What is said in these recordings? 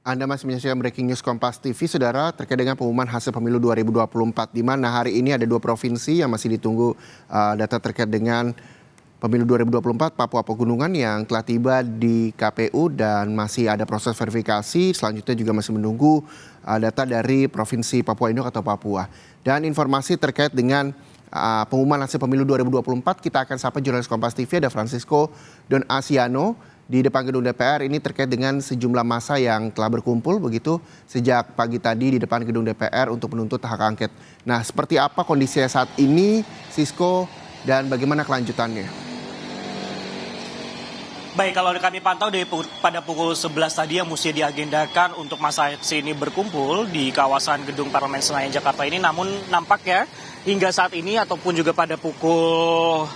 Anda masih menyaksikan Breaking News Kompas TV, Saudara, terkait dengan pengumuman hasil pemilu 2024, di mana hari ini ada 2 provinsi yang masih ditunggu data terkait dengan pemilu 2024, Papua Pegunungan yang telah tiba di KPU dan masih ada proses verifikasi. Selanjutnya juga masih menunggu data dari Provinsi Papua Induk atau Papua. Dan informasi terkait dengan pengumuman hasil pemilu 2024, kita akan sapa jurnalis Kompas TV, ada Francisco Don Asiano di depan gedung DPR. Ini terkait dengan sejumlah massa yang telah berkumpul begitu sejak pagi tadi di depan gedung DPR untuk menuntut hak angket. Nah, seperti apa kondisinya saat ini, Sisko, dan bagaimana kelanjutannya? Baik, kalau kami pantau pada pukul 11 tadi yang mesti diagendakan untuk masa aksi ini berkumpul di kawasan Gedung Parlemen Senayan Jakarta ini, namun nampaknya hingga saat ini ataupun juga pada pukul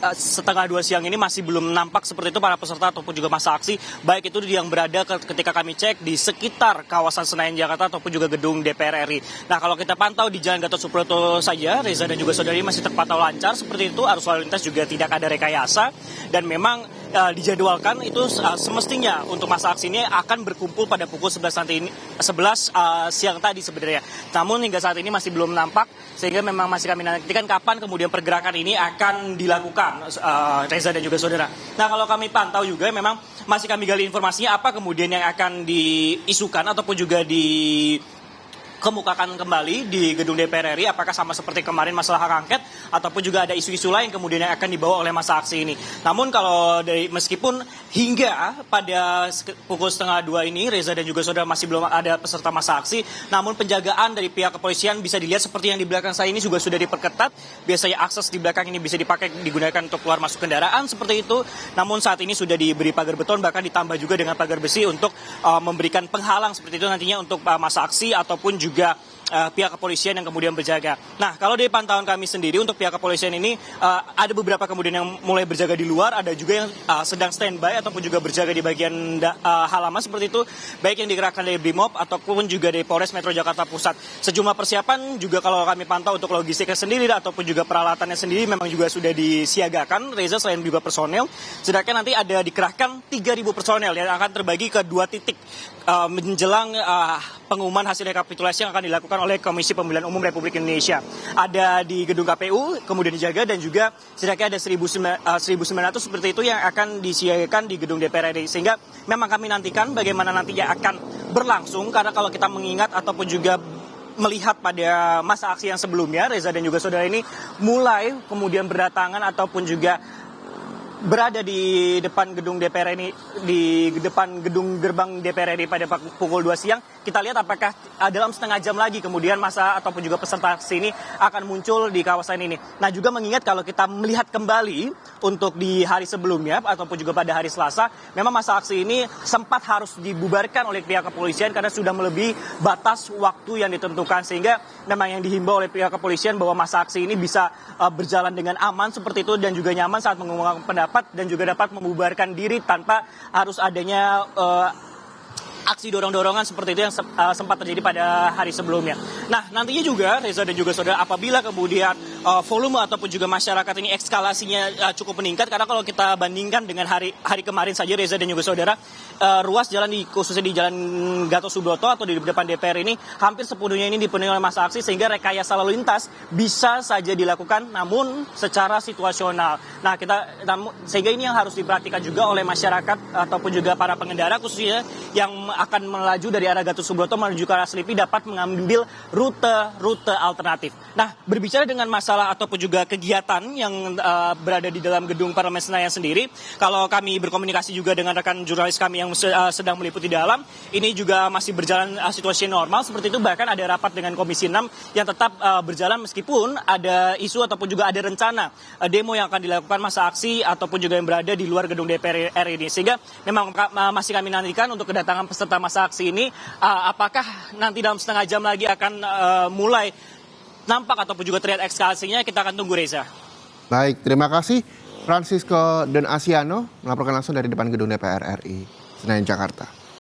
setengah 2 siang ini masih belum nampak seperti itu para peserta ataupun juga masa aksi, baik itu yang berada ketika kami cek di sekitar kawasan Senayan Jakarta ataupun juga gedung DPR RI. Nah, kalau kita pantau di Jalan Gatot Subroto saja, Reza dan juga saudari, masih terpantau lancar seperti itu, arus lalu lintas juga tidak ada rekayasa, dan memang dijadwalkan itu semestinya untuk masa aksi ini akan berkumpul pada pukul 11 siang tadi sebenarnya. Namun hingga saat ini masih belum nampak, sehingga memang masih kami nantikan kapan kemudian pergerakan ini akan dilakukan, Reza dan juga saudara. Nah, kalau kami pantau juga memang masih kami gali informasinya apa kemudian yang akan diisukan ataupun juga dikemukakan kembali di gedung DPR RI, apakah sama seperti kemarin masalah hak angket ataupun juga ada isu-isu lain kemudian yang akan dibawa oleh masa aksi ini. Namun kalau meskipun hingga pada pukul setengah 2 ini, Reza dan juga saudara, masih belum ada peserta masa aksi, namun penjagaan dari pihak kepolisian bisa dilihat seperti yang di belakang saya ini juga sudah diperketat. Biasanya akses di belakang ini bisa digunakan untuk keluar masuk kendaraan seperti itu. Namun saat ini sudah diberi pagar beton, bahkan ditambah juga dengan pagar besi untuk memberikan penghalang seperti itu nantinya untuk masa aksi ataupun juga pihak kepolisian yang kemudian berjaga. Nah, kalau dari pantauan kami sendiri untuk pihak kepolisian ini ada beberapa kemudian yang mulai berjaga di luar, ada juga yang sedang standby ataupun juga berjaga di bagian halaman seperti itu, baik yang dikerahkan dari Brimob ataupun juga dari Polres Metro Jakarta Pusat. Sejumlah persiapan juga kalau kami pantau untuk logistiknya sendiri ataupun juga peralatannya sendiri memang juga sudah disiagakan, Reza, selain juga personel. Sedangkan nanti ada dikerahkan 3.000 personel yang akan terbagi ke 2 titik menjelang pengumuman hasil rekapitulasi yang akan dilakukan oleh Komisi Pemilihan Umum Republik Indonesia. Ada di gedung KPU, kemudian dijaga, dan juga setidaknya ada 1.900 seperti itu yang akan disiagakan di gedung DPR RI. Sehingga memang kami nantikan bagaimana nantinya akan berlangsung, karena kalau kita mengingat ataupun juga melihat pada masa aksi yang sebelumnya, Reza dan juga saudara, ini mulai kemudian berdatangan ataupun juga berada di depan gedung DPR ini, di depan gedung gerbang DPR RI pada pukul 2 siang. Kita lihat apakah dalam setengah jam lagi kemudian masa ataupun juga peserta aksi ini akan muncul di kawasan ini. Nah, juga mengingat kalau kita melihat kembali untuk di hari sebelumnya ataupun juga pada hari Selasa, memang masa aksi ini sempat harus dibubarkan oleh pihak kepolisian karena sudah melebihi batas waktu yang ditentukan, sehingga memang yang dihimbau oleh pihak kepolisian bahwa masa aksi ini bisa berjalan dengan aman seperti itu dan juga nyaman saat mengumumkan pendapat dan juga dapat membubarkan diri tanpa harus adanya aksi dorong-dorongan seperti itu yang sempat terjadi pada hari sebelumnya. Nah, nantinya juga Reza dan juga saudara, apabila kemudian volume ataupun juga masyarakat ini eskalasinya cukup meningkat, karena kalau kita bandingkan dengan hari kemarin saja, Reza dan juga saudara, ruas jalan khususnya di Jalan Gatot Subroto atau di depan DPR ini hampir sepenuhnya ini dipenuhi oleh masa aksi, sehingga rekayasa lalu lintas bisa saja dilakukan namun secara situasional. Nah, sehingga ini yang harus diperhatikan juga oleh masyarakat ataupun juga para pengendara khususnya yang akan melaju dari arah Gatot Subroto menuju ke arah Selipi dapat mengambil rute alternatif. Nah, berbicara dengan masalah ataupun juga kegiatan yang berada di dalam gedung Parlemen Senayan sendiri, kalau kami berkomunikasi juga dengan rekan jurnalis kami yang sedang meliputi dalam, ini juga masih berjalan situasi normal seperti itu. Bahkan ada rapat dengan Komisi 6 yang tetap berjalan meskipun ada isu ataupun juga ada rencana demo yang akan dilakukan masa aksi ataupun juga yang berada di luar gedung DPR RI ini. Sehingga memang masih kami nantikan untuk kedatangan peserta masa aksi ini, apakah nanti dalam setengah jam lagi akan mulai nampak ataupun juga terlihat eskalasinya, kita akan tunggu, Reza. Baik, terima kasih Francisco Don Asiano melaporkan langsung dari depan gedung DPR RI Senayan Jakarta.